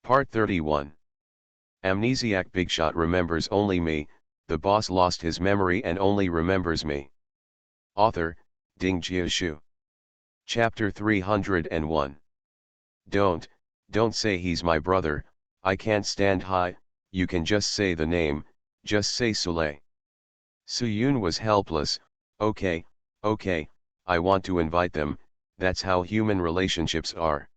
Part 31. Amnesiac Bigshot remembers only me, the boss lost his memory and only remembers me. Author, Ding Jiashu. Chapter 301. Don't say he's my brother, I can't stand high, you can just say the name, just say Soleil. Suyun was helpless. Okay, I want to invite them, that's how human relationships are.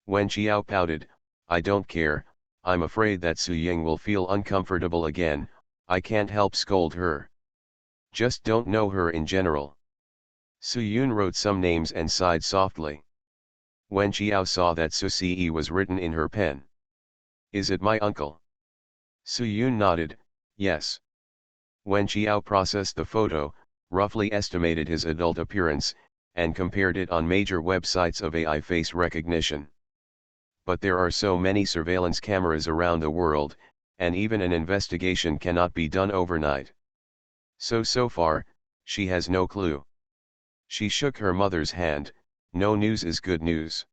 When Xiao pouted, I don't care, I'm afraid that Suying will feel uncomfortable again, I can't help scold her. Just don't know her in general. Suyun wrote some names and sighed softly. When Xiao saw that Suci was written in her pen. Is it my uncle? Suyun nodded, yes. When Xiao processed the photo, roughly estimated his adult appearance, and compared it on major websites of AI face recognition. But there are so many surveillance cameras around the world, and even an investigation cannot be done overnight. So far, she has no clue. She shook her mother's hand, no news is good news.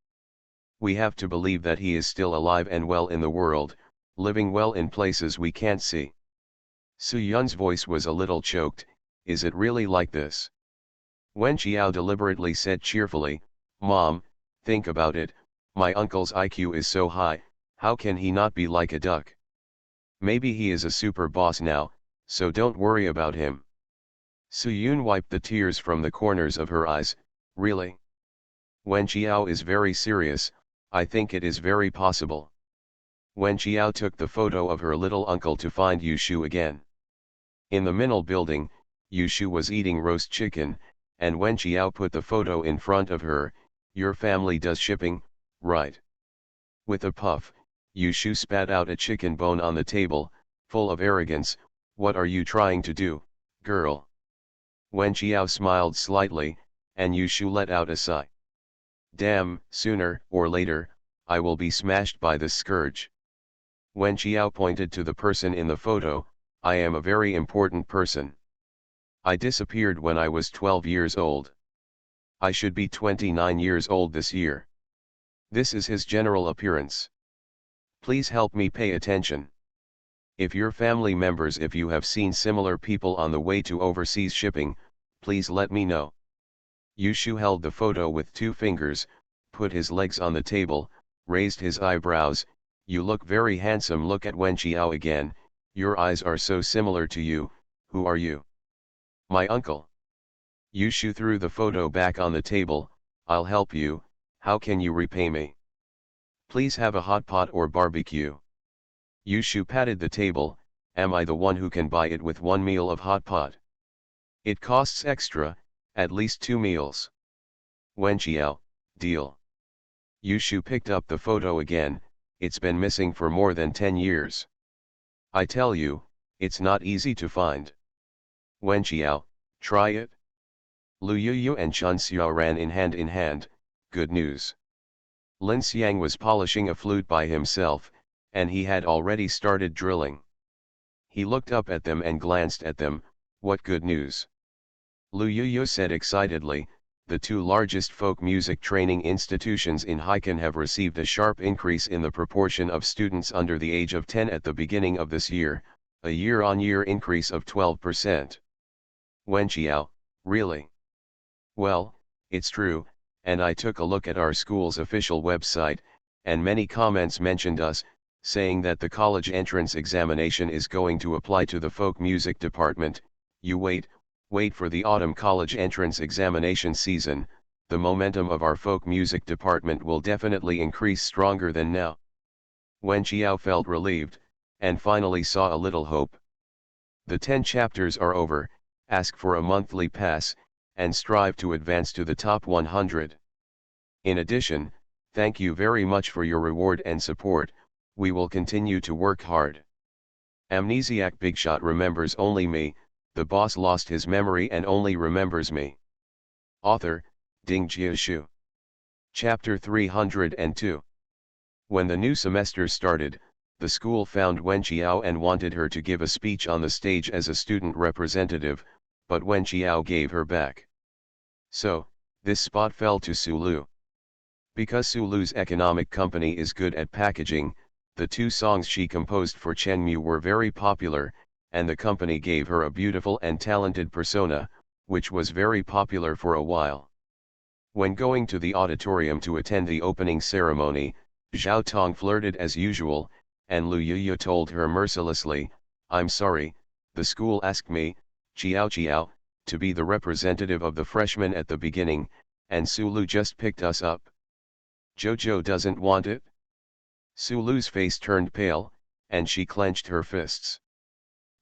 We have to believe that he is still alive and well in the world, living well in places we can't see. Suyun's voice was a little choked, is it really like this? Wen Xiao deliberately said cheerfully, Mom, think about it, my uncle's IQ is so high, how can he not be like a duck? Maybe he is a super boss now, so don't worry about him. Suyun wiped the tears from the corners of her eyes, really? Wen Xiao is very serious, I think it is very possible. Wen Xiao took the photo of her little uncle to find Yushu again. In the Minal building, Yushu was eating roast chicken, and Wen Xiao put the photo in front of her, your family does shipping, right? With a puff, Yushu spat out a chicken bone on the table, full of arrogance, what are you trying to do, girl? Wen Xiao smiled slightly, and Yushu let out a sigh. Damn, sooner or later, I will be smashed by this scourge. Wen Xiao pointed to the person in the photo, I am a very important person. I disappeared when I was 12 years old. I should be 29 years old this year. This is his general appearance. Please help me pay attention. If your family members, if you have seen similar people on the way to overseas shipping, please let me know. Yushu held the photo with 2 fingers, put his legs on the table, raised his eyebrows, you look very handsome. Look at Wen Xiao again, your eyes are so similar to you, who are you? My uncle. Yushu threw the photo back on the table, I'll help you, how can you repay me? Please have a hot pot or barbecue. Yushu patted the table, am I the one who can buy it with 1 meal of hot pot? It costs extra, at least 2 meals. Wen Xiao, deal. Yushu picked up the photo again, it's been missing for more than 10 years. I tell you, it's not easy to find. Wen Xiao, try it. Lu Yuyu and Chun Xiao ran in hand, good news. Lin Xiang was polishing a flute by himself, and he had already started drilling. He looked up at them and glanced at them, what good news? Lu Yuyu said excitedly, the 2 largest folk music training institutions in Haikan have received a sharp increase in the proportion of students under the age of 10 at the beginning of this year, a year-on-year increase of 12%. Wen Xiao, really? Well, it's true, and I took a look at our school's official website, and many comments mentioned us, saying that the college entrance examination is going to apply to the folk music department. You wait for the autumn college entrance examination season, the momentum of our folk music department will definitely increase stronger than now. Wen Xiao felt relieved, and finally saw a little hope. The 10 chapters are over, ask for a monthly pass, and strive to advance to the top 100. In addition, thank you very much for your reward and support, we will continue to work hard. Amnesiac Bigshot remembers only me, the boss lost his memory and only remembers me. Author, Ding Jiashu. Chapter 302. When the new semester started, the school found Wen Xiao and wanted her to give a speech on the stage as a student representative, but Wen Xiao gave her back. So, this spot fell to Sulu. Because Sulu's economic company is good at packaging, The two songs she composed for Chenmu were very popular, and the company gave her a beautiful and talented persona, which was very popular for a while. When going to the auditorium to attend the opening ceremony, Zhao Tong flirted as usual, and Lu Yuyu told her mercilessly, "I'm sorry, the school asked me, Chiao, to be the representative of the freshmen at the beginning, and Sulu just picked us up. Jojo doesn't want it?" Sulu's face turned pale, and she clenched her fists.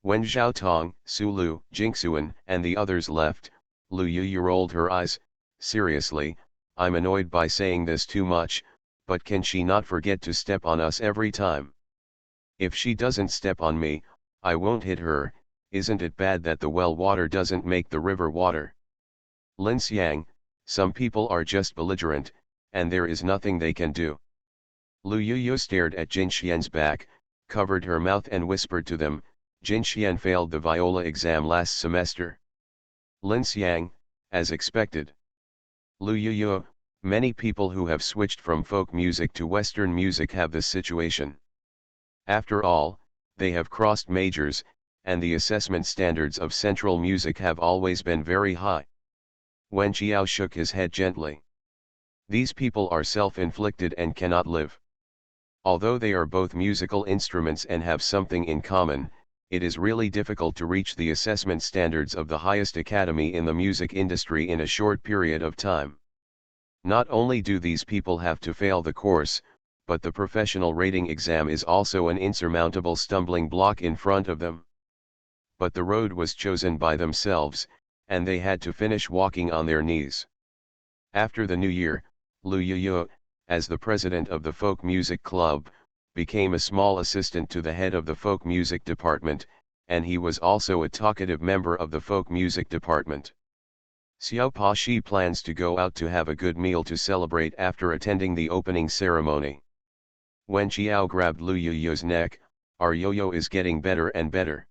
When Zhao Tong, Sulu, Jingxuan, and the others left, Lu Yuyu rolled her eyes. "Seriously, I'm annoyed by saying this too much, but can she not forget to step on us every time? If she doesn't step on me, I won't hit her. Isn't it bad that the well water doesn't make the river water?" Lin Xiang, some people are just belligerent, and there is nothing they can do. Lu Yuyu stared at Jin Xian's back, covered her mouth and whispered to them, "Jin Xian failed the viola exam last semester." Lin Xiang, as expected. Lu Yuyu, many people who have switched from folk music to Western music have this situation. After all, they have crossed majors, and the assessment standards of Central music have always been very high. Wen Qiao shook his head gently. These people are self-inflicted and cannot live. Although they are both musical instruments and have something in common, it is really difficult to reach the assessment standards of the highest academy in the music industry in a short period of time. Not only do these people have to fail the course, but the professional rating exam is also an insurmountable stumbling block in front of them. But the road was chosen by themselves, and they had to finish walking on their knees. After the new year, Lu Yuyu, as the president of the folk music club, became a small assistant to the head of the folk music department, and he was also a talkative member of the folk music department. Xiao Pa Shi plans to go out to have a good meal to celebrate after attending the opening ceremony. Wen Qiao grabbed Lu Yuyu's neck, "Our yo-yo is getting better and better."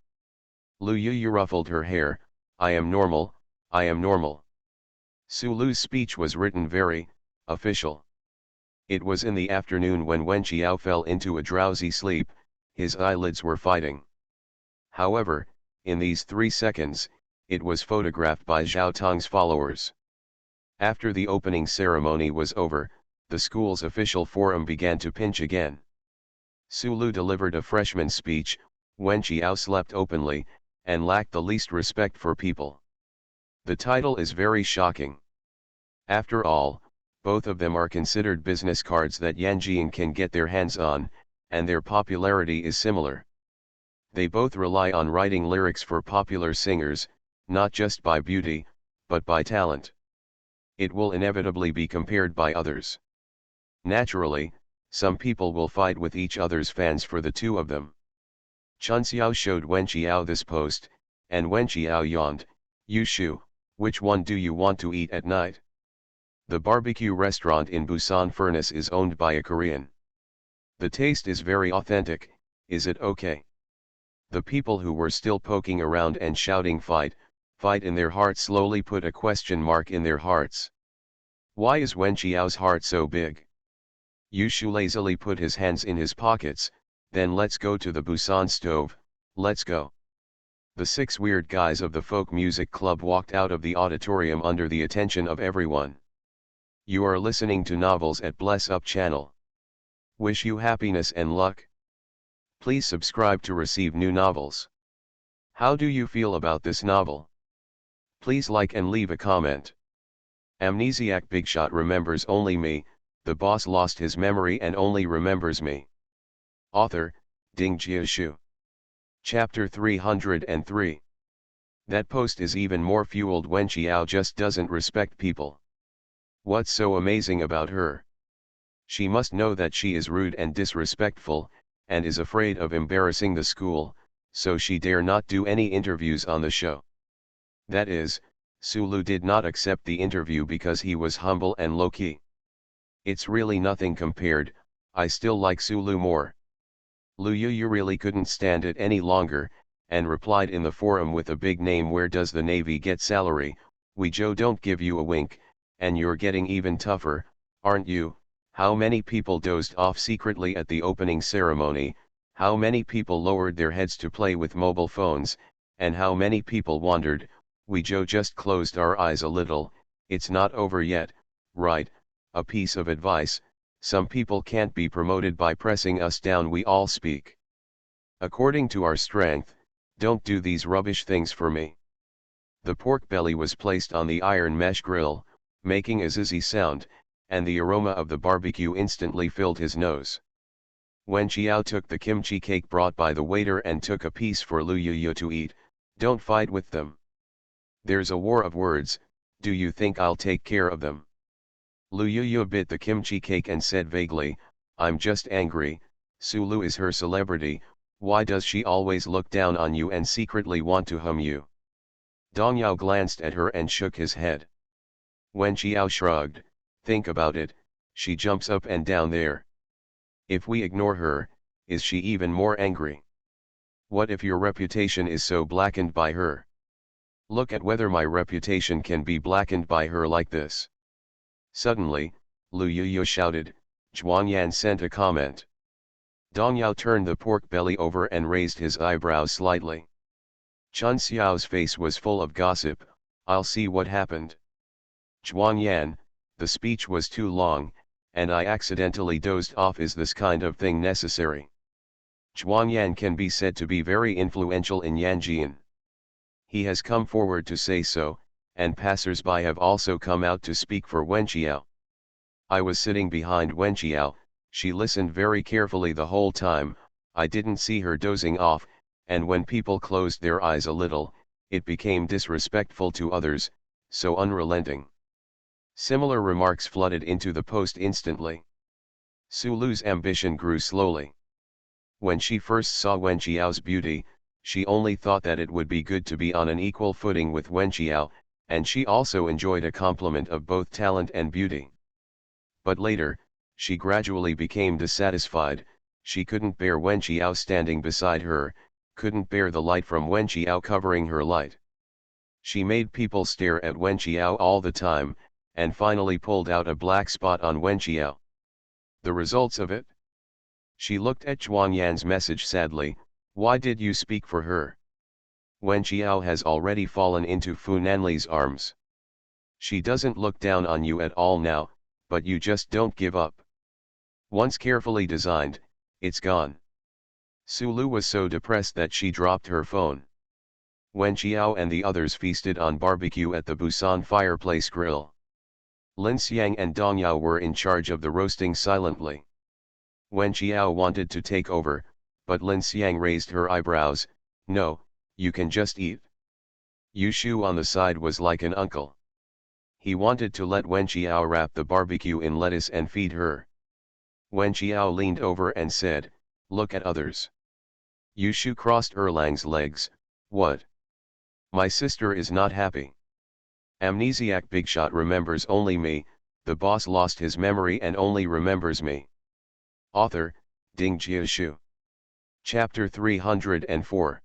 Lu Yuyu ruffled her hair, I am normal." Sulu's speech was written very official. It was in the afternoon when Wen Qiao fell into a drowsy sleep, his eyelids were fighting. However, in these 3 seconds, it was photographed by Zhao Tong's followers. After the opening ceremony was over, the school's official forum began to pinch again. Sulu delivered a freshman speech. Wen Qiao slept openly, and lacked the least respect for people. The title is very shocking. After all, both of them are considered business cards that Yanjian can get their hands on, and their popularity is similar. They both rely on writing lyrics for popular singers, not just by beauty, but by talent. It will inevitably be compared by others. Naturally, some people will fight with each other's fans for the two of them. Chun Xiao showed Wen Qiao this post, and Wen Qiao yawned, "Yushu, which one do you want to eat at night?" The barbecue restaurant in Busan Furnace is owned by a Korean. The taste is very authentic. Is it okay? The people who were still poking around and shouting fight in their hearts slowly put a question mark in their hearts. Why is Wen Qiao's heart so big? Yushu lazily put his hands in his pockets. Then let's go to the Busan stove, let's go. The 6 weird guys of the folk music club walked out of the auditorium under the attention of everyone. You are listening to Novels at Bless Up channel. Wish you happiness and luck. Please subscribe to receive new novels. How do you feel about this novel? Please like and leave a comment. Amnesiac Bigshot remembers only me, the boss lost his memory and only remembers me. Author, Ding Jiashu. Chapter 303. That post is even more fueled when Qiao just doesn't respect people. What's so amazing about her? She must know that she is rude and disrespectful, and is afraid of embarrassing the school, so she dare not do any interviews on the show. That is, Sulu did not accept the interview because he was humble and low-key. It's really nothing compared, I still like Sulu more. Lu Yuyu really couldn't stand it any longer, and replied in the forum with a big name, where does the Navy get salary? We Joe don't give you a wink, and you're getting even tougher, aren't you, How many people dozed off secretly at the opening ceremony, how many people lowered their heads to play with mobile phones, and how many people wondered, we just closed our eyes a little, it's not over yet, right? A piece of advice, some people can't be promoted by pressing us down, we all speak. According to our strength, don't do these rubbish things for me. The pork belly was placed on the iron mesh grill, making a zizzy sound, and the aroma of the barbecue instantly filled his nose. Wen Qiao took the kimchi cake brought by the waiter and took a piece for Lu Yuyu to eat. Don't fight with them. There's a war of words, do you think I'll take care of them? Lu Yuyu bit the kimchi cake and said vaguely, I'm just angry, Sulu is her celebrity, why does she always look down on you and secretly want to hum you? Dong Yao glanced at her and shook his head. Wen Qiao shrugged, think about it, she jumps up and down there. If we ignore her, is she even more angry? What if your reputation is so blackened by her? Look at whether my reputation can be blackened by her like this. Suddenly, Lu Yuyu shouted, Zhuangyan sent a comment. Dong Yao turned the pork belly over and raised his eyebrows slightly. Chun Xiao's face was full of gossip, I'll see what happened. Zhuangyan, the speech was too long, and I accidentally dozed off. Is this kind of thing necessary? Zhuangyan can be said to be very influential in Yanjian. He has come forward to say so, and passers-by have also come out to speak for Wen Qiao. I was sitting behind Wen Qiao, she listened very carefully the whole time, I didn't see her dozing off, and when people closed their eyes a little, it became disrespectful to others, so unrelenting. Similar remarks flooded into the post instantly. Sulu's ambition grew slowly. When she first saw Wen Qiao's beauty, she only thought that it would be good to be on an equal footing with Wen Qiao, and she also enjoyed a compliment of both talent and beauty. But later, she gradually became dissatisfied, she couldn't bear Wen Qiao standing beside her, couldn't bear the light from Wen Qiao covering her light. She made people stare at Wen Qiao all the time, and finally pulled out a black spot on Wen Qiao. The results of it? She looked at Zhuangyan's message sadly, why did you speak for her? Wen Qiao has already fallen into Fu Nanli's arms. She doesn't look down on you at all now, but you just don't give up. Once carefully designed, it's gone. Sulu was so depressed that she dropped her phone. Wen Qiao and the others feasted on barbecue at the Busan fireplace grill. Lin Xiang and Dong Yao were in charge of the roasting silently. Wen Qiao wanted to take over, but Lin Xiang raised her eyebrows, no, you can just eat. Yu Shu on the side was like an uncle. He wanted to let Wen Qiao wrap the barbecue in lettuce and feed her. Wen Qiao leaned over and said, look at others. Yu Shu crossed Erlang's legs, what? My sister is not happy. Amnesiac Bigshot remembers only me, the boss lost his memory and only remembers me. Author, Ding Jiashu. Chapter 304.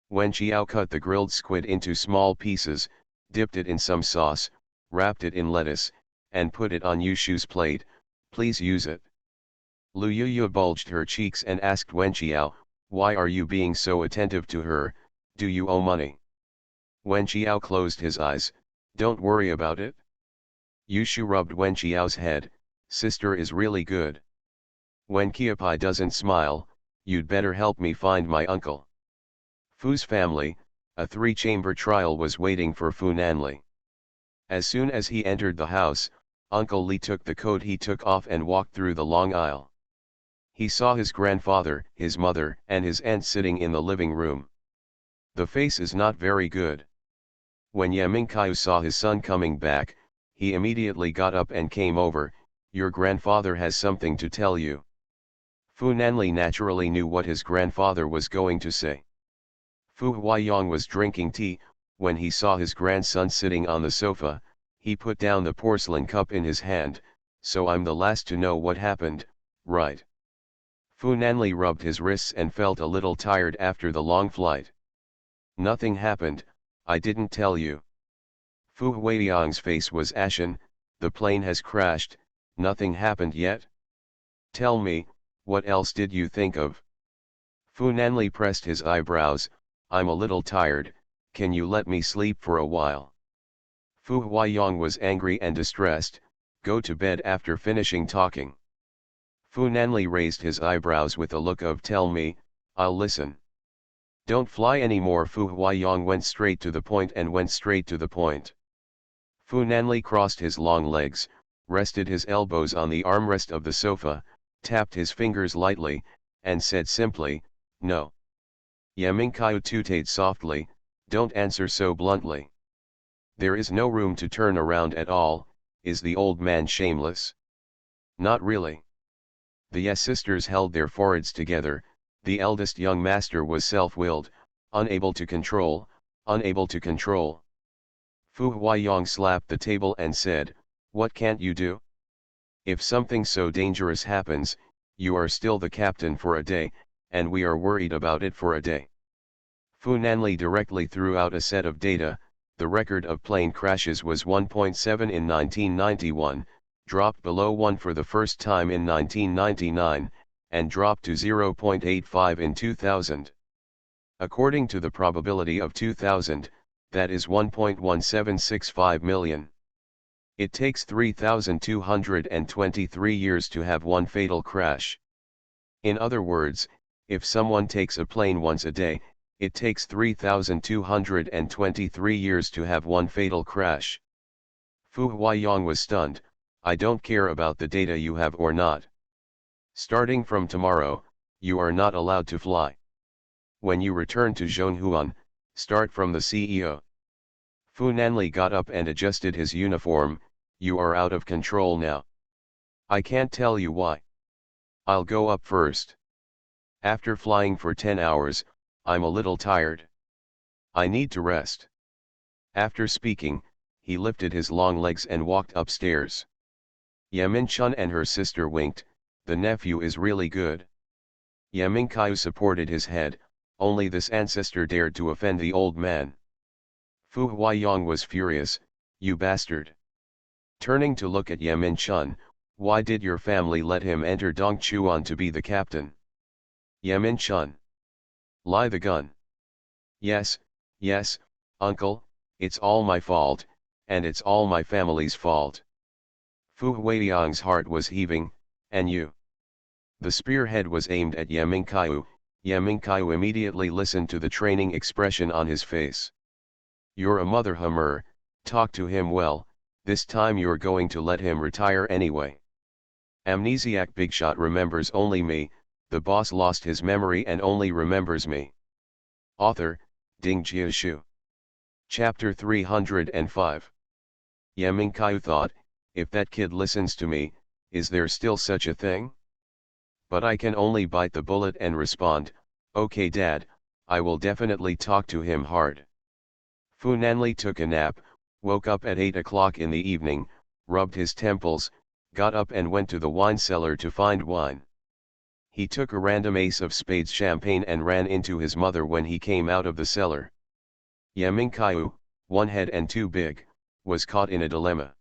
Wen Qiao cut the grilled squid into small pieces, dipped it in some sauce, wrapped it in lettuce, and put it on Yu Shu's plate, please use it. Lu Yuyu bulged her cheeks and asked Wen Qiao, why are you being so attentive to her, do you owe money? Wen Qiao closed his eyes, don't worry about it. Yu Shu rubbed Wen Qiao's head, sister is really good. Wen Qiapai doesn't smile, you'd better help me find my uncle. Fu's family, a 3-chamber trial was waiting for Fu Nanli. As soon as he entered the house, Uncle Li took the coat he took off and walked through the long aisle. He saw his grandfather, his mother, and his aunt sitting in the living room. The face is not very good. When Ye Mingqiu saw his son coming back, he immediately got up and came over, your grandfather has something to tell you. Fu Nanli naturally knew what his grandfather was going to say. Fu Huaiyang was drinking tea, when he saw his grandson sitting on the sofa, he put down the porcelain cup in his hand, so I'm the last to know what happened, right? Fu Nanli rubbed his wrists and felt a little tired after the long flight. Nothing happened, I didn't tell you. Fu Huaiyang's face was ashen, the plane has crashed, Nothing happened yet? Tell me, what else did you think of? Fu Nanli pressed his eyebrows. I'm a little tired, can you let me sleep for a while? Fu Huayong was angry and distressed. Go to bed after finishing talking. Fu Nanli raised his eyebrows with a look of tell me, I'll listen. Don't fly anymore. Fu Huayong went straight to the point and went straight to the point. Fu Nanli crossed his long legs, rested his elbows on the armrest of the sofa, tapped his fingers lightly, and said simply, no. Yamingkaiu tooted softly, don't answer so bluntly. There is no room to turn around at all. Is the old man shameless? Not really. The Yes sisters held their foreheads together. The eldest young master was self-willed, unable to control. Fu Huayong slapped the table and said, what can't you do? If something so dangerous happens, you are still the captain for a day, and we are worried about it for a day. Fu Nanli directly threw out a set of data. The record of plane crashes was 1.7 in 1991, dropped below 1 for the first time in 1999, and dropped to 0.85 in 2000. According to the probability of 2000, that is 1.1765 million. It takes 3,223 years to have one fatal crash. In other words, if someone takes a plane once a day, it takes 3,223 years to have one fatal crash. Fu Huayong was stunned. I don't care about the data you have or not. Starting from tomorrow, you are not allowed to fly. When you return to Zhonghuan, start from the CEO. Fu Nanli got up and adjusted his uniform. You are out of control now. I can't tell you why. I'll go up first. After flying for 10 hours, I'm a little tired. I need to rest. After speaking, he lifted his long legs and walked upstairs. Yamin Chun and her sister winked. The nephew is really good. Yamin Kaiu supported his head. Only this ancestor dared to offend the old man. Fu Huayong was furious. You bastard. Turning to look at Yamin Chun, why did your family let him enter Dongchuan to be the captain? Yamin Chun. Lie the gun. Yes, uncle, it's all my fault, and it's all my family's fault. Fu Huayong's heart was heaving. And you? The spearhead was aimed at Yamingkaiu. Yamingkaiu immediately listened to the training expression on his face. You're a mother hummer, talk to him well, this time you're going to let him retire anyway. Amnesiac Bigshot remembers only me. The boss lost his memory and only remembers me. Author, Ding Jiashu. Chapter 305. Yamingkaiu thought, if that kid listens to me, is there still such a thing? But I can only bite the bullet and respond, okay dad, I will definitely talk to him hard. Fu Nanli took a nap, woke up at 8 o'clock in the evening, rubbed his temples, got up and went to the wine cellar to find wine. He took a random ace of spades champagne and ran into his mother when he came out of the cellar. Yamingkaiu, one head and too big, was caught in a dilemma.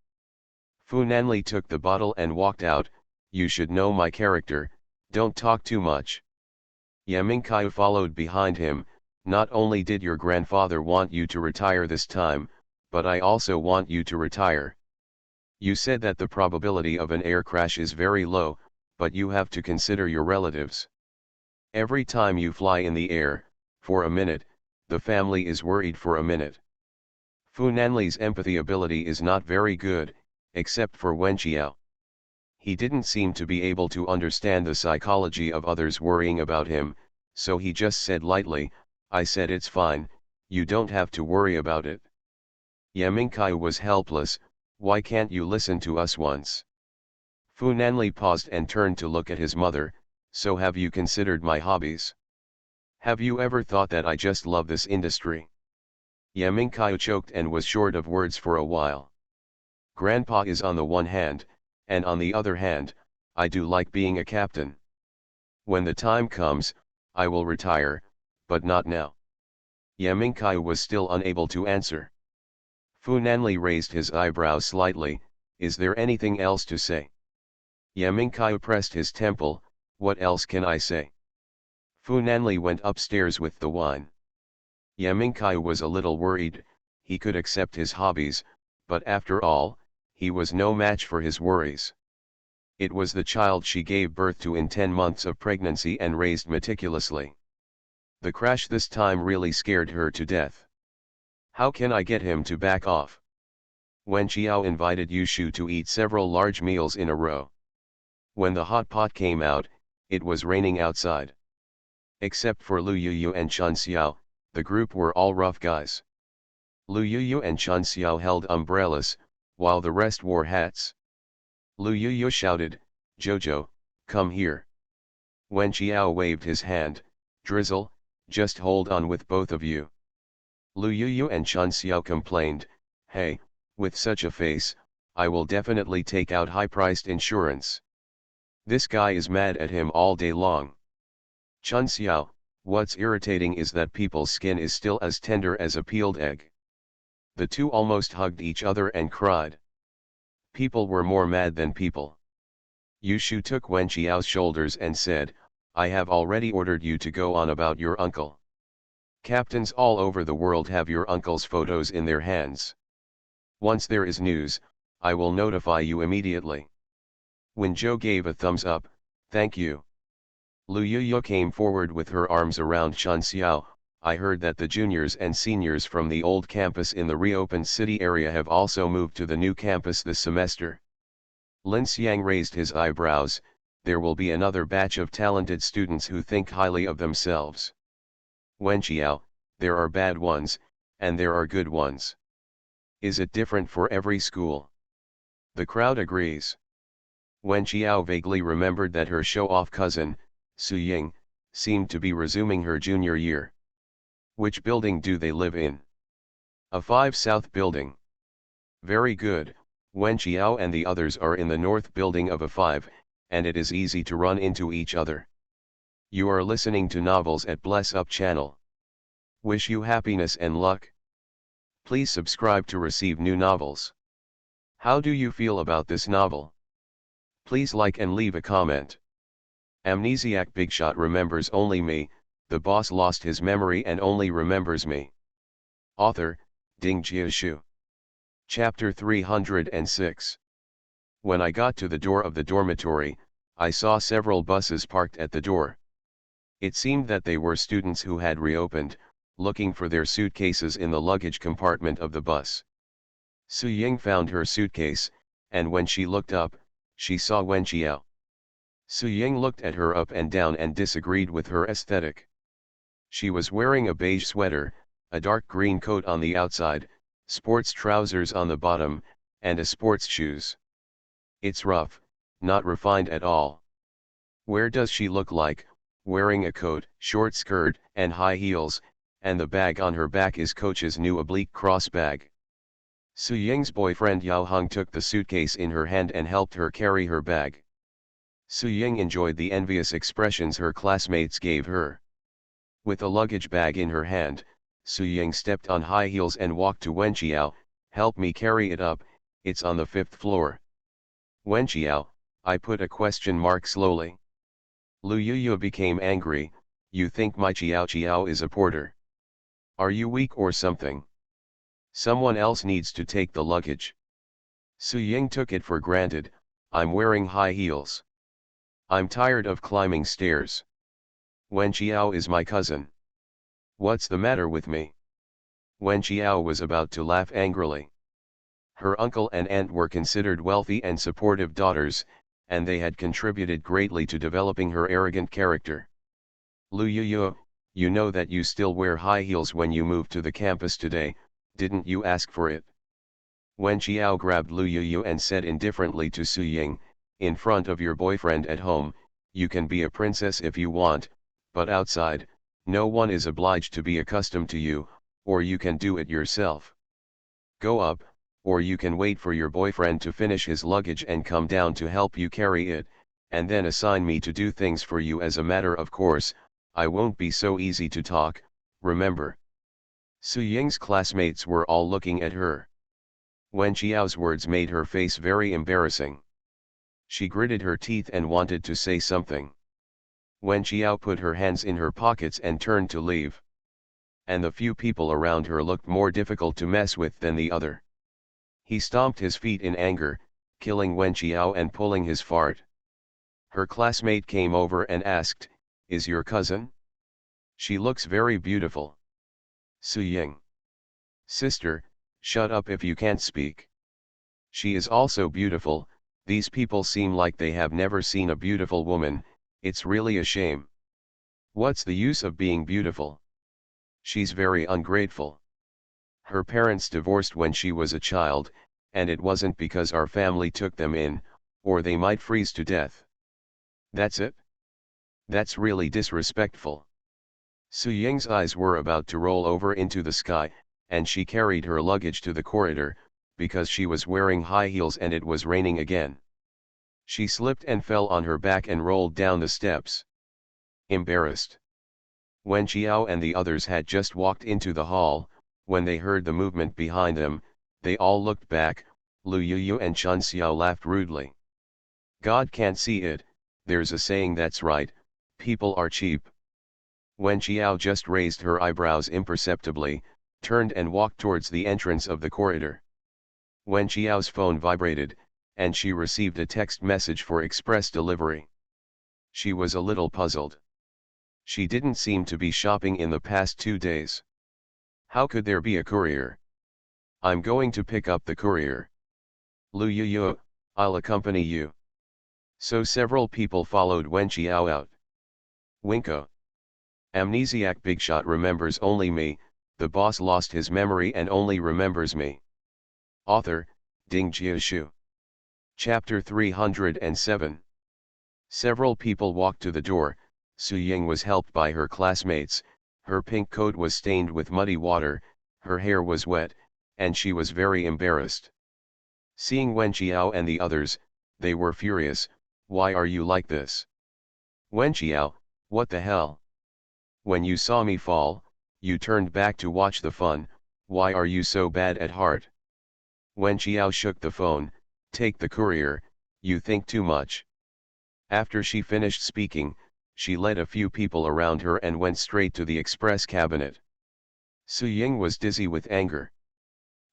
Fu Nanli took the bottle and walked out. You should know my character, don't talk too much. Yamingkaiu followed behind him. Not only did your grandfather want you to retire this time, but I also want you to retire. You said that the probability of an air crash is very low, but you have to consider your relatives. Every time you fly in the air, for a minute, the family is worried for a minute. Fu Nanli's empathy ability is not very good, except for Wen Qiao. He didn't seem to be able to understand the psychology of others worrying about him, so he just said lightly, I said it's fine, you don't have to worry about it. Yamingkaiu was helpless. Why can't you listen to us once? Fu Nanli paused and turned to look at his mother. So have you considered my hobbies? Have you ever thought that I just love this industry? Yamingkaiu choked and was short of words for a while. Grandpa is on the one hand, and on the other hand, I do like being a captain. When the time comes, I will retire, but not now. Yamingkaiu was still unable to answer. Fu Nanli raised his eyebrows slightly. Is there anything else to say? Yamingkai pressed his temple, what else can I say? Fu Nanli went upstairs with the wine. Yamingkai was a little worried, he could accept his hobbies, but after all, he was no match for his worries. It was the child she gave birth to in 10 months of pregnancy and raised meticulously. The crash this time really scared her to death. How can I get him to back off? Wen Qiao invited Yushu to eat several large meals in a row. When the hot pot came out, it was raining outside. Except for Lu Yuyu and Chun Xiao, the group were all rough guys. Lu Yuyu and Chun Xiao held umbrellas, while the rest wore hats. Lu Yuyu shouted, "Jojo, come here." Wen Qiao waved his hand, "Drizzle, just hold on with both of you." Lu Yuyu and Chun Xiao complained, "Hey, with such a face, I will definitely take out high-priced insurance. This guy is mad at him all day long." Chun Xiao, what's irritating is that people's skin is still as tender as a peeled egg. The two almost hugged each other and cried. People were more mad than people. Yushu took Wen Qiao's shoulders and said, "I have already ordered you to go on about your uncle. Captains all over the world have your uncle's photos in their hands. Once there is news, I will notify you immediately." Wen Zhou gave a thumbs up, "Thank you." Lu Yuyu came forward with her arms around Chun Xiao. "I heard that the juniors and seniors from the old campus in the reopened city area have also moved to the new campus this semester." Lin Xiang raised his eyebrows, "There will be another batch of talented students who think highly of themselves." Wen Qiao, "There are bad ones, and there are good ones. Is it different for every school?" The crowd agrees. Wen Qiao vaguely remembered that her show-off cousin, Su Ying, seemed to be resuming her junior year. Which building do they live in? A 5 South building. Very good, Wen Qiao and the others are in the north building of a 5, and it is easy to run into each other. You are listening to Novels at Bless Up channel. Wish you happiness and luck. Please subscribe to receive new novels. How do you feel about this novel? Please like and leave a comment. Amnesiac Bigshot remembers only me, the boss lost his memory and only remembers me. Author, Ding Jiashu. Chapter 306. When I got to the door of the dormitory, I saw several buses parked at the door. It seemed that they were students who had reopened, looking for their suitcases in the luggage compartment of the bus. Su Ying found her suitcase, and when she looked up, she saw Wen Qiao. Su Ying looked at her up and down and disagreed with her aesthetic. She was wearing a beige sweater, a dark green coat on the outside, sports trousers on the bottom, and a sports shoes. It's rough, not refined at all. Where does she look like, wearing a coat, short skirt, and high heels, and the bag on her back is Coach's new oblique cross bag. Su Ying's boyfriend Yao Heng took the suitcase in her hand and helped her carry her bag. Su Ying enjoyed the envious expressions her classmates gave her. With a luggage bag in her hand, Su Ying stepped on high heels and walked to Wen Qiao, "Help me carry it up, it's on the 5th floor. Wen Qiao, I put a question mark slowly. Lu Yuyu became angry, "You think my Qiao Qiao is a porter? Are you weak or something? Someone else needs to take the luggage." Su Ying took it for granted, "I'm wearing high heels. I'm tired of climbing stairs. Wen Qiao is my cousin. What's the matter with me?" Wen Qiao was about to laugh angrily. Her uncle and aunt were considered wealthy and supportive daughters, and they had contributed greatly to developing her arrogant character. "Lu Yuyu, you know that you still wear high heels when you moved to the campus today, didn't you ask for it?" Wen Qiao grabbed Lu Yuyu and said indifferently to Su Ying, "In front of your boyfriend at home, you can be a princess if you want, but outside, no one is obliged to be accustomed to you, or you can do it yourself. Go up, or you can wait for your boyfriend to finish his luggage and come down to help you carry it, and then assign me to do things for you as a matter of course. I won't be so easy to talk, remember." Su Ying's classmates were all looking at her. Wen Qiao's words made her face very embarrassing. She gritted her teeth and wanted to say something. Wen Qiao put her hands in her pockets and turned to leave. And the few people around her looked more difficult to mess with than the other. He stomped his feet in anger, killing Wen Qiao and pulling his fart. Her classmate came over and asked, "Is your cousin? She looks very beautiful." Su Ying. "Sister, shut up if you can't speak. She is also beautiful. These people seem like they have never seen a beautiful woman. It's really a shame. What's the use of being beautiful? She's very ungrateful. Her parents divorced when she was a child, and it wasn't because our family took them in, or they might freeze to death. That's it? That's really disrespectful." Su Ying's eyes were about to roll over into the sky, and she carried her luggage to the corridor, because she was wearing high heels and it was raining again. She slipped and fell on her back and rolled down the steps. Embarrassed. Wen Qiao and the others had just walked into the hall. When they heard the movement behind them, they all looked back. Lu Yuyu and Chun Xiao laughed rudely. "God can't see it, there's a saying that's right, people are cheap." Wen Qiao just raised her eyebrows imperceptibly, turned and walked towards the entrance of the corridor. Wen Qiao's phone vibrated, and she received a text message for express delivery. She was a little puzzled. She didn't seem to be shopping in the past 2 days. How could there be a courier? "I'm going to pick up the courier. Lu Yuyu, I'll accompany you." So several people followed Wen Qiao out. Winko. Amnesiac Bigshot remembers only me, the boss lost his memory and only remembers me. Author, Ding Jiashu. Chapter 307. Several people walked to the door. Su Ying was helped by her classmates. Her pink coat was stained with muddy water, her hair was wet, and she was very embarrassed. Seeing Wen Qiao and the others, they were furious. "Why are you like this? Wen Qiao, what the hell? When you saw me fall, you turned back to watch the fun. Why are you so bad at heart?" Wen Qiao shook the phone. "Take the courier, you think too much." After she finished speaking, she led a few people around her and went straight to the express cabinet. Su Ying was dizzy with anger.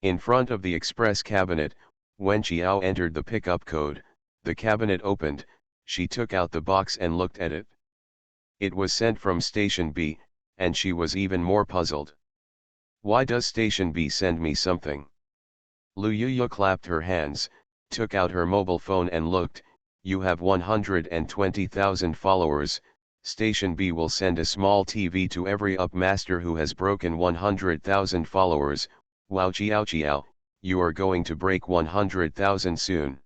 In front of the express cabinet, Wen Qiao entered the pickup code. The cabinet opened. She took out the box and looked at it. It was sent from Station B, and she was even more puzzled. "Why does Station B send me something?" Lu Yuyu clapped her hands, took out her mobile phone and looked. "You have 120,000 followers. Station B will send a small TV to every upmaster who has broken 100,000 followers. Wow, Qiao, you are going to break 100,000 soon."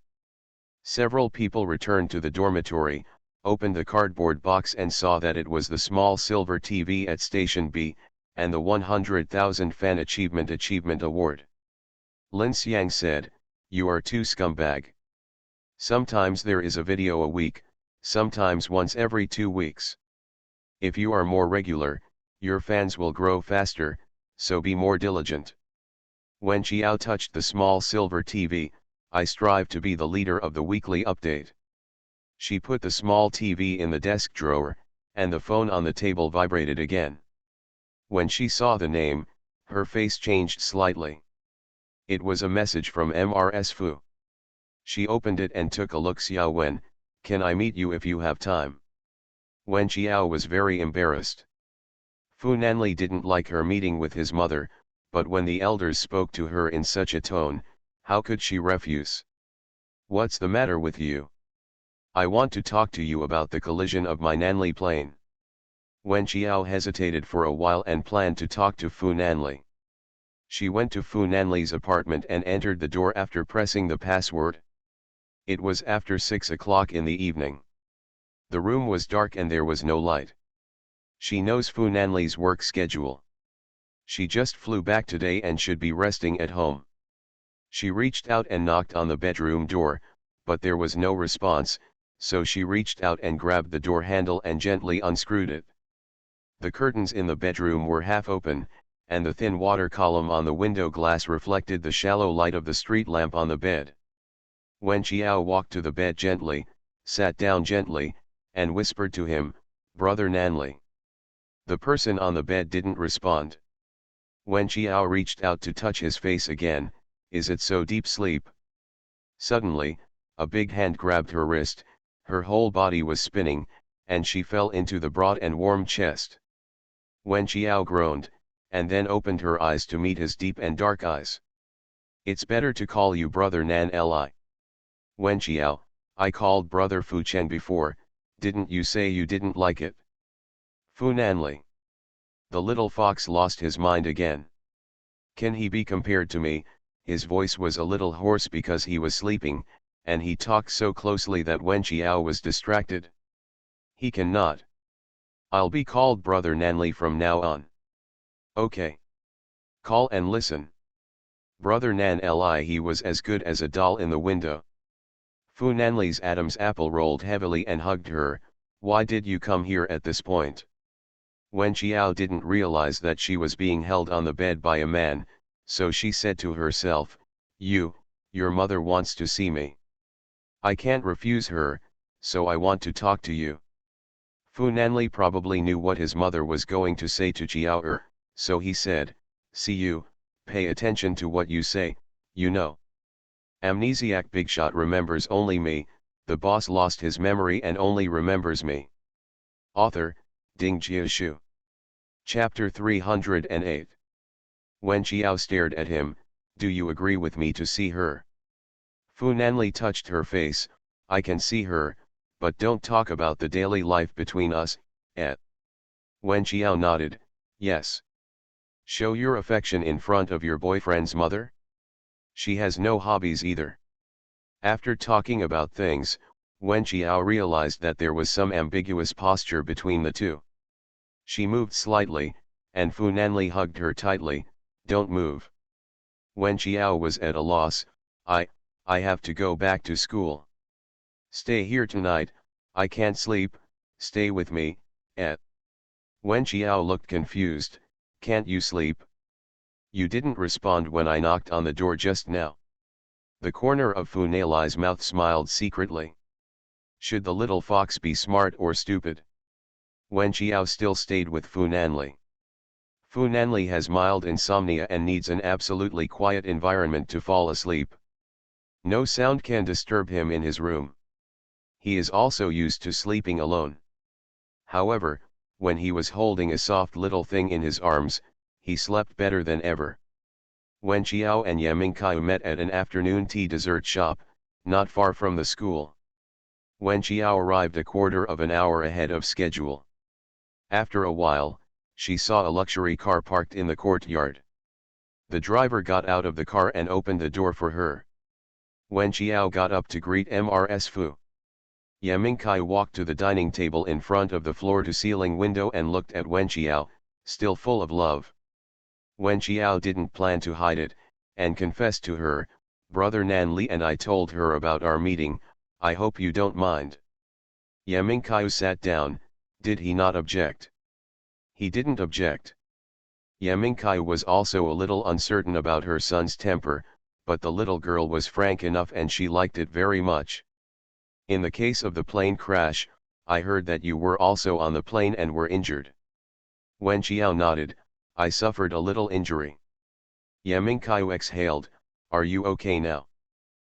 Several people returned to the dormitory, opened the cardboard box and saw that it was the small silver TV at Station B, and the 100,000 Fan Achievement Award. Lin Xiang said, "You are too scumbag. Sometimes there is a video a week, sometimes once every 2 weeks. If you are more regular, your fans will grow faster, so be more diligent." Wen Qiao touched the small silver TV. "I strive to be the leader of the weekly update." She put the small TV in the desk drawer, and the phone on the table vibrated again. When she saw the name, her face changed slightly. It was a message from Mrs. Fu. She opened it and took a look. "Xiao Wen, can I meet you if you have time?" Wen Qiao was very embarrassed. Fu Nanli didn't like her meeting with his mother, but when the elders spoke to her in such a tone, how could she refuse? "What's the matter with you? I want to talk to you about the collision of my Nanli plane." Wen Qiao hesitated for a while and planned to talk to Fu Nanli. She went to Fu Nanli's apartment and entered the door after pressing the password. It was after 6 o'clock in the evening. The room was dark and there was no light. She knows Fu Nanli's work schedule. She just flew back today and should be resting at home. She reached out and knocked on the bedroom door, but there was no response, so she reached out and grabbed the door handle and gently unscrewed it. The curtains in the bedroom were half open, and the thin water column on the window glass reflected the shallow light of the street lamp on the bed. Wen Qiao walked to the bed gently, sat down gently, and whispered to him, "Brother Nanli." The person on the bed didn't respond. Wen Qiao reached out to touch his face again. "Is it so deep sleep?" Suddenly, a big hand grabbed her wrist, her whole body was spinning, and she fell into the broad and warm chest. Wen Qiao groaned, and then opened her eyes to meet his deep and dark eyes. "It's better to call you Brother Nan Li. Wen Qiao, I called Brother Fu Chen before, didn't you say you didn't like it?" "Fu Nanli." The little fox lost his mind again. "Can he be compared to me?" His voice was a little hoarse because he was sleeping, and he talked so closely that Wen Qiao was distracted. "He cannot. I'll be called Brother Nanli from now on." "Okay. Call and listen." Brother Nan Li. He was as good as a doll in the window. Fu Nanli's Adam's apple rolled heavily and hugged her. "Why did you come here at this point?" Wen Qiao didn't realize that she was being held on the bed by a man, so she said to herself, Your mother wants to see me. I can't refuse her, so I want to talk to you." Fu Nanli probably knew what his mother was going to say to Qiao, so he said, "See you, pay attention to what you say, you know. Amnesiac Bigshot remembers only me, the boss lost his memory and only remembers me." Author, Ding Jiashu. Chapter 308. Wen Qiao stared at him. "Do you agree with me to see her?" Fu Nanli touched her face. "I can see her, but don't talk about the daily life between us, eh?" Wen Qiao nodded, "Yes." "Show your affection in front of your boyfriend's mother?" "She has no hobbies either." After talking about things, Wen Qiao realized that there was some ambiguous posture between the two. She moved slightly, and Fu Nanli hugged her tightly. "Don't move." Wen Qiao was at a loss. I have to go back to school." "Stay here tonight, I can't sleep, stay with me, eh?" Wen Qiao looked confused. "Can't you sleep? You didn't respond when I knocked on the door just now." The corner of Fu Nanli's mouth smiled secretly. Should the little fox be smart or stupid? Wen Qiao still stayed with Fu Nanli. Fu Nanli has mild insomnia and needs an absolutely quiet environment to fall asleep. No sound can disturb him in his room. He is also used to sleeping alone. However, when he was holding a soft little thing in his arms, he slept better than ever. Wen Qiao and Ye Mingkai met at an afternoon tea dessert shop, not far from the school. Wen Qiao arrived a quarter of an hour ahead of schedule. After a while, she saw a luxury car parked in the courtyard. The driver got out of the car and opened the door for her. Wen Qiao got up to greet Ms. Fu. Ye Mingkai walked to the dining table in front of the floor-to-ceiling window and looked at Wen Qiao, still full of love. Wen Qiao didn't plan to hide it, and confessed to her, "Brother Nanli and I told her about our meeting, I hope you don't mind." Ye Mingkai sat down. Did he not object? He didn't object. Ye Mingkai was also a little uncertain about her son's temper, but the little girl was frank enough and she liked it very much. "In the case of the plane crash, I heard that you were also on the plane and were injured." Wen Qiao nodded. "I suffered a little injury." Ye Mingkai exhaled. "Are you okay now?"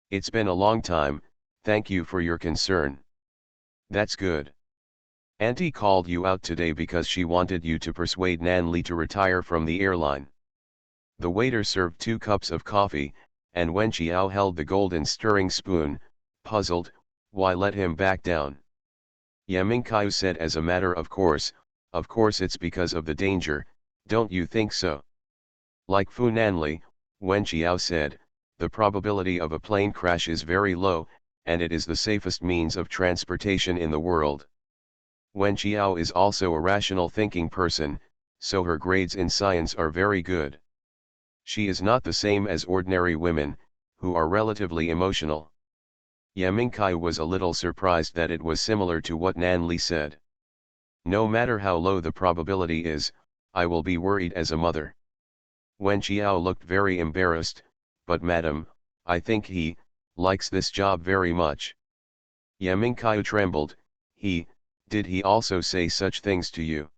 "It's been a long time, thank you for your concern." "That's good. Auntie called you out today because she wanted you to persuade Nanli to retire from the airline." The waiter served 2 cups of coffee, and Wen Qiao held the golden stirring spoon, puzzled. Why let him back down? Ye Mingkai said as a matter of course it's because of the danger, don't you think so? Like Fu Nanli, Wen Qiao said, the probability of a plane crash is very low, and it is the safest means of transportation in the world. Wen Qiao is also a rational thinking person, so her grades in science are very good. She is not the same as ordinary women, who are relatively emotional. Ye Mingkai was a little surprised that it was similar to what Nanli said. "No matter how low the probability is, I will be worried as a mother." Wen Qiao looked very embarrassed. "But madam, I think he likes this job very much. Yamingkaiu trembled. Did he also say such things to you?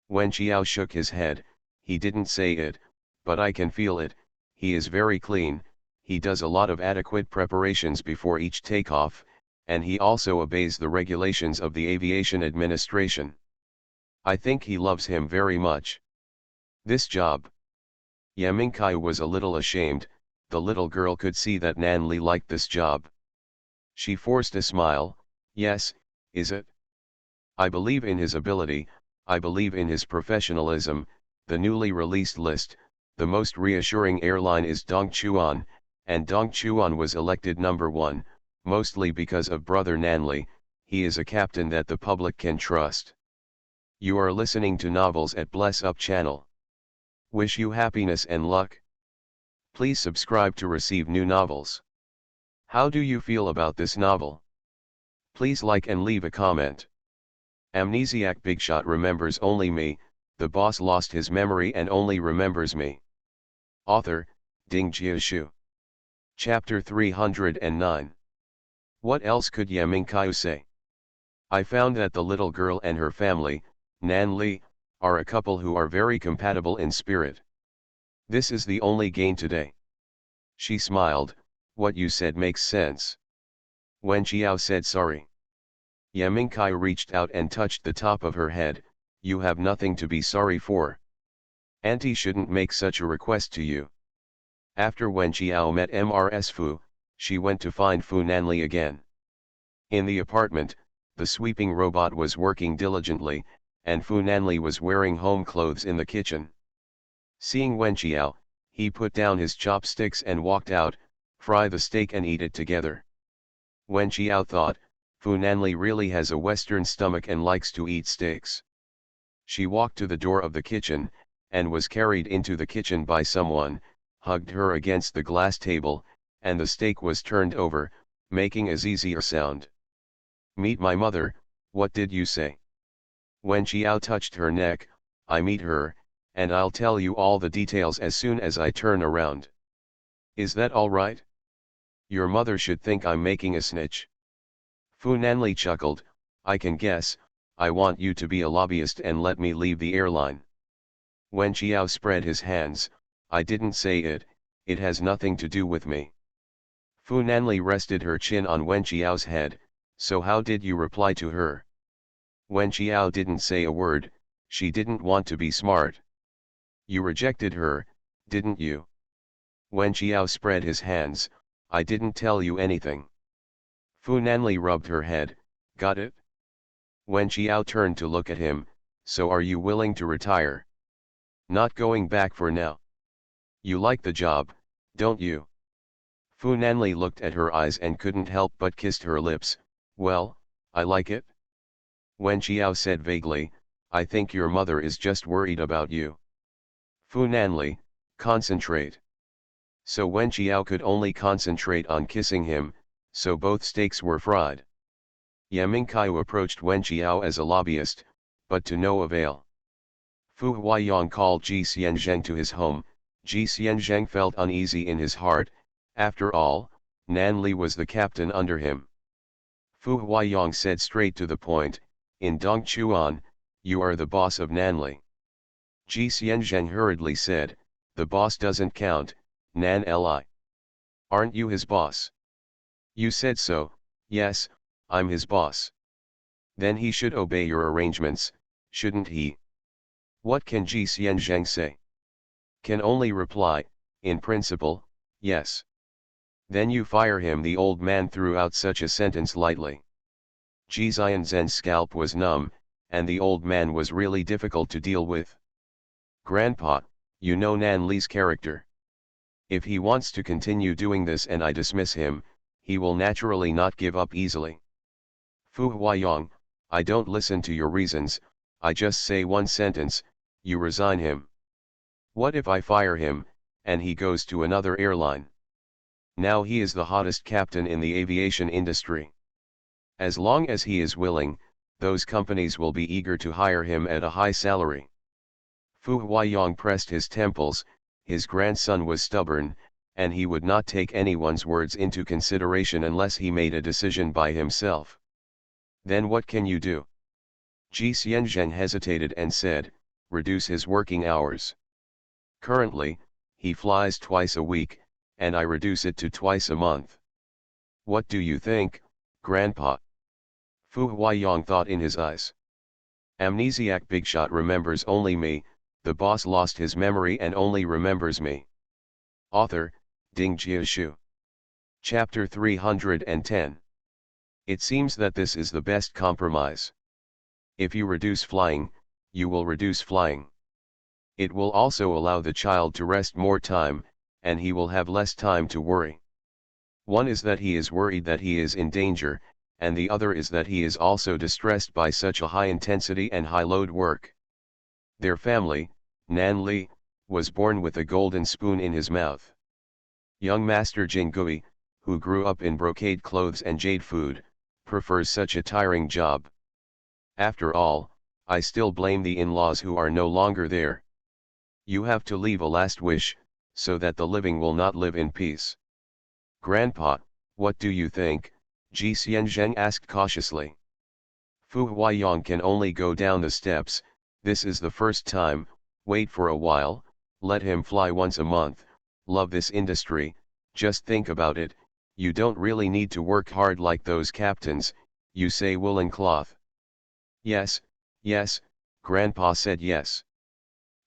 Wen Qiao shook his head. He didn't say it, but I can feel it. He is very clean, he does a lot of adequate preparations before each takeoff, and he also obeys the regulations of the Aviation Administration. I think he loves him very much. This job. Yamingkaiu was a little ashamed. The little girl could see that Nan Li liked this job. She forced a smile. Yes, is it? I believe in his ability, I believe in his professionalism. The newly released list, the most reassuring airline is Dongchuan, and Dongchuan was elected number 1, mostly because of brother Nanli. He is a captain that the public can trust. You are listening to Novels at Bless Up channel. Wish you happiness and luck. Please subscribe to receive new novels. How do you feel about this novel? Please like and leave a comment. Amnesiac Bigshot remembers only me. The boss lost his memory and only remembers me. Author, Ding Jiashu. Chapter 309. What else could Yamingkaiu say? I found that the little girl and her family, Nan Li, are a couple who are very compatible in spirit. This is the only gain today. She smiled. What you said makes sense. Wen Qiao said sorry. Yamingkaiu reached out and touched the top of her head. You have nothing to be sorry for. Auntie shouldn't make such a request to you. After Wen Qiao met Mrs. Fu, she went to find Fu Nanli again. In the apartment, the sweeping robot was working diligently, and Fu Nanli was wearing home clothes in the kitchen. Seeing Wen Qiao, he put down his chopsticks and walked out. Fry the steak and eat it together. Wen Qiao thought, Fu Nanli really has a Western stomach and likes to eat steaks. She walked to the door of the kitchen, and was carried into the kitchen by someone, hugged her against the glass table, and the steak was turned over, making a zzz sound. Meet my mother, what did you say? Wen Qiao touched her neck. I meet her, and I'll tell you all the details as soon as I turn around. Is that all right? Your mother should think I'm making a snitch. Fu Nanli chuckled. I can guess. I want you to be a lobbyist and let me leave the airline. Wen Qiao spread his hands. I didn't say it, it has nothing to do with me. Fu Nanli rested her chin on Wen Qiao's head. So how did you reply to her? Wen Qiao didn't say a word. She didn't want to be smart. You rejected her, didn't you? Wen Qiao spread his hands. I didn't tell you anything. Fu Nanli rubbed her head. Got it? Wen Qiao turned to look at him. So are you willing to retire? Not going back for now. You like the job, don't you? Fu Nanli looked at her eyes and couldn't help but kissed her lips. Well, I like it. Wen Qiao said vaguely, I think your mother is just worried about you. Fu Nanli, concentrate. So Wen Qiao could only concentrate on kissing him, so both steaks were fried. Yamingkaiu approached Wen Qiao as a lobbyist, but to no avail. Fu Huaiyang called Ji Xianzheng to his home. Ji Xianzheng felt uneasy in his heart. After all, Nan Li was the captain under him. Fu Huaiyang said straight to the point, in Dongchuan, you are the boss of Nan Li. Ji Xianzheng hurriedly said, the boss doesn't count, Nan Li. Aren't you his boss? You said so. Yes, I'm his boss. Then he should obey your arrangements, shouldn't he? What can Ji Xianzheng say? Can only reply, in principle, yes. Then you fire him. The old man threw out such a sentence lightly. Ji Xianzhen's scalp was numb, and the old man was really difficult to deal with. Grandpa, you know Nan Li's character. If he wants to continue doing this and I dismiss him, he will naturally not give up easily. Fu Huaiyang, I don't listen to your reasons, I just say one sentence, you resign him. What if I fire him, and he goes to another airline? Now he is the hottest captain in the aviation industry. As long as he is willing, those companies will be eager to hire him at a high salary. Fu Huaiyang pressed his temples. His grandson was stubborn, and he would not take anyone's words into consideration unless he made a decision by himself. Then what can you do? Ji Xianzhen hesitated and said, reduce his working hours. Currently, he flies twice a week, and I reduce it to twice a month. What do you think, Grandpa? Fu Huaiyang thought in his eyes. Amnesiac Bigshot remembers only me, the boss lost his memory and only remembers me. Author, Ding Jiashu. Chapter 310. It seems that this is the best compromise. If you reduce flying, you will reduce flying. It will also allow the child to rest more time, and he will have less time to worry. One is that he is worried that he is in danger, and the other is that he is also distressed by such a high intensity and high load work. Their family, Nan Li, was born with a golden spoon in his mouth. Young Master Jingui, who grew up in brocade clothes and jade food, prefers such a tiring job. After all, I still blame the in-laws who are no longer there. You have to leave a last wish, so that the living will not live in peace. Grandpa, what do you think? Ji Xianzhen asked cautiously. Fu Huaiyang can only go down the steps, this is the first time, wait for a while, let him fly once a month, love this industry, just think about it, you don't really need to work hard like those captains, you say woolen cloth. Yes, yes, Grandpa said yes.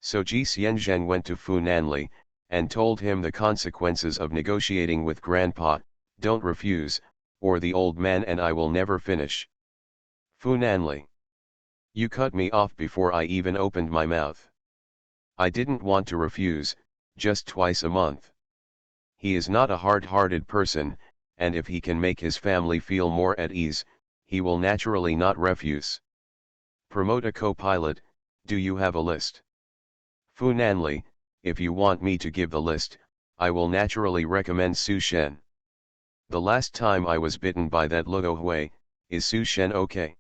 So Ji Xianzhen went to Fu Nanli, and told him the consequences of negotiating with Grandpa, don't refuse, or the old man and I will never finish. Fu Nanli. You cut me off before I even opened my mouth. I didn't want to refuse, just twice a month. He is not a hard-hearted person, and if he can make his family feel more at ease, he will naturally not refuse. Promote a co-pilot, do you have a list? Fu Nanli, if you want me to give the list, I will naturally recommend Su Shen. The last time I was bitten by that Luo Hui, is Su Shen okay?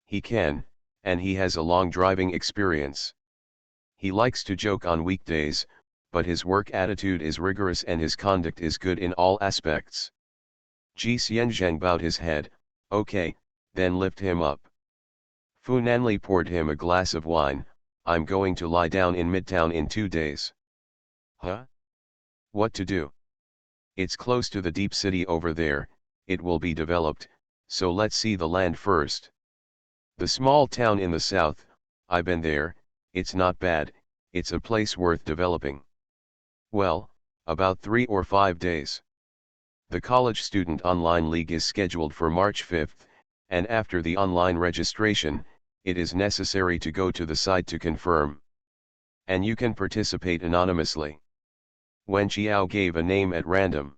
He can, and he has a long driving experience. He likes to joke on weekdays, but his work attitude is rigorous and his conduct is good in all aspects. Ji Xianzhen bowed his head, okay, then lift him up. Fu Nanli poured him a glass of wine, I'm going to lie down in Midtown in 2 days. Huh? What to do? It's close to the deep city over there, it will be developed, so let's see the land first. The small town in the south, I've been there, it's not bad, it's a place worth developing. Well, about 3 or 5 days. The College Student Online League is scheduled for March 5th, and after the online registration, it is necessary to go to the site to confirm. And you can participate anonymously. Wen Qiao gave a name at random.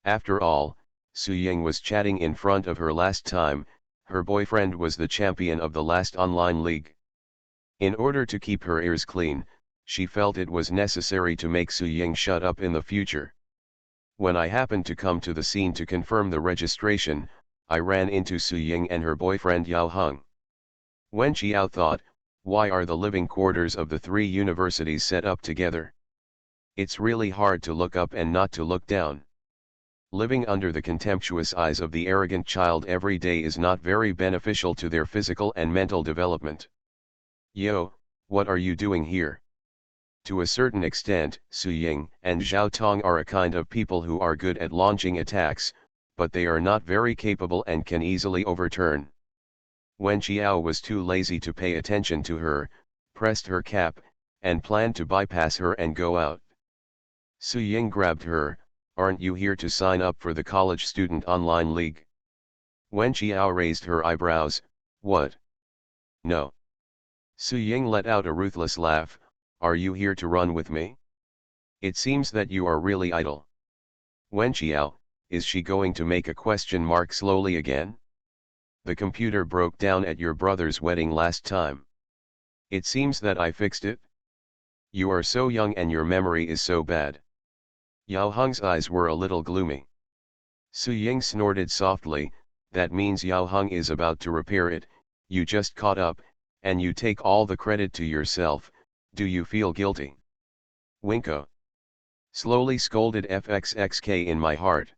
After all, Su Ying was chatting in front of her last time, her boyfriend was the champion of the last online league. In order to keep her ears clean, she felt it was necessary to make Su Ying shut up in the future. When I happened to come to the scene to confirm the registration, I ran into Su Ying and her boyfriend Yao Heng. Wen Qiao thought, why are the living quarters of the 3 universities set up together? It's really hard to look up and not to look down. Living under the contemptuous eyes of the arrogant child every day is not very beneficial to their physical and mental development. Yo, what are you doing here? To a certain extent, Su Ying and Zhao Tong are a kind of people who are good at launching attacks, but they are not very capable and can easily overturn. Wen Qiao was too lazy to pay attention to her, pressed her cap, and planned to bypass her and go out. Su Ying grabbed her, aren't you here to sign up for the College Student Online League? Wen Qiao raised her eyebrows, what? No. Su Ying let out a ruthless laugh, are you here to run with me? It seems that you are really idle. Wen Qiao, is she going to make a question mark slowly again? The computer broke down at your brother's wedding last time. It seems that I fixed it. You are so young and your memory is so bad. Yao Heng's eyes were a little gloomy. Su Ying snorted softly, that means Yao Heng is about to repair it, you just caught up, and you take all the credit to yourself, do you feel guilty? Winko. Slowly scolded FXXK in my heart.